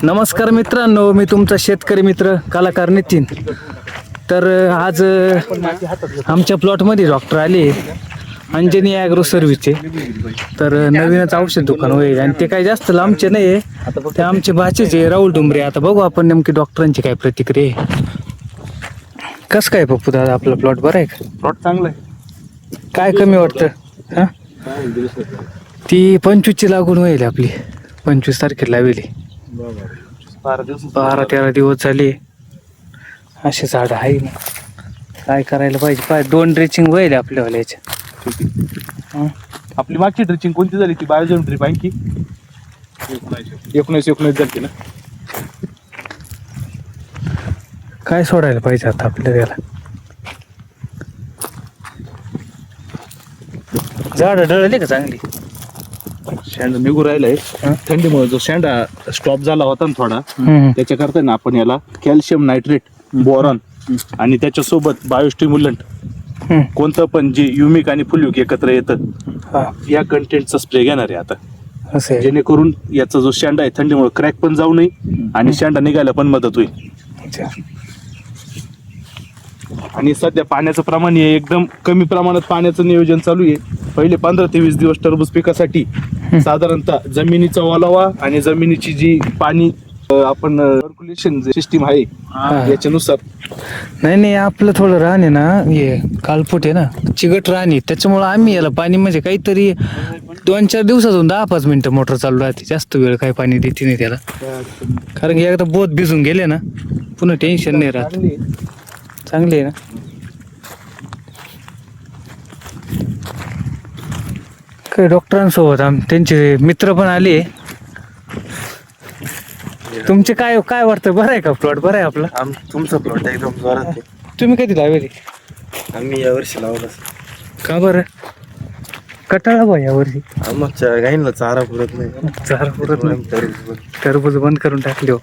नमस्कार मित्रांनो, मी तुमचा शेतकरी मित्र कलाकार नितीन. तर आज आमच्या प्लॉटमध्ये डॉक्टर आले, अंजनी ॲग्रो सर्व्हिसचे. तर नवीनच औषध दुकान होईल आणि ते काही जास्त लांबचे नाही आहे, ते आमचे भाचेचे राहुल डुंबरे. आता बघू आपण नेमकी डॉक्टरांची काय प्रतिक्रिया आहे. कसं काय पप्पू दादा, आपला प्लॉट बरं आहे का? प्लॉट चांगला आहे. काय कमी वाटतं? हां, ती 25ची लागून होईल आपली, 25 तारखेला लावली. 12-13 दिवस झाले असे झाड आहे ना. काय करायला पाहिजे? 2 ड्रेचिंग होईल आपल्यावाल्या याच्या. आपली मागची ड्रिचिंग कोणती झाली? ती बायोजन ड्रिप आहे की 19 झाली ना. काय सोडायला पाहिजे आता आपल्या त्याला? झाड डळले का चांगली? शेंडा निघू राहिलाय थंडीमुळे. जो शेंडा स्टॉप झाला होता ना थोडा, त्याच्याकरता ना आपण याला कॅल्शियम नायट्रेट, बोरॉन आणि त्याच्यासोबत बायोस्टिम्युलंट कोणतं पण जे युमिक आणि फुलयुक एकत्र येतं, या कंटेंटचा स्प्रे घेणार आहे आता. असं आहे. जेणेकरून याचा जो शेंडा आहे थंडीमुळे क्रॅक पण जाऊ नये आणि शेंडा निघायला पण मदत होईल. अच्छा. आणि सध्या पाण्याचं प्रमाण हे एकदम कमी प्रमाणात पाण्याचं नियोजन चालू आहे. पहिले 15 ते 20 दिवस टरबूज पिकासाठी साधारणतः जमिनीचा ओलावा आणि जमिनीची जी पाणी आपण सर्क्युलेशन सिस्टीम आहे याच्यानुसार. नाही, आपलं थोडं रान आहे ना, हे कालफुट आहे ना, चिगट रान आहे, त्याच्यामुळं आम्ही याला पाणी म्हणजे काहीतरी 2-4 दिवसातून 10-5 मिनिटं मोटर चालू राहते. जास्त वेळ काही पाणी देते नाही त्याला, कारण की एकदा बोध भिजून गेले ना पुन्हा टेन्शन नाही राहत. चांगली आहे ना. काही डॉक्टरांसोबत त्यांचे मित्र पण आले. तुमचे काय वाटतं, बरं आहे का प्लॉट? बरं आहे आपला? तुमचा प्लॉट एकदम जोरात आहे. तुम्ही कधी लावली? आम्ही यावर्षी लावला. का बरं? कटाळा बा यावर्षी. आमच्या गाईंना चारा पुरत नाही. चारा पुरत नाही, टरबूज बंद करून टाकले हो.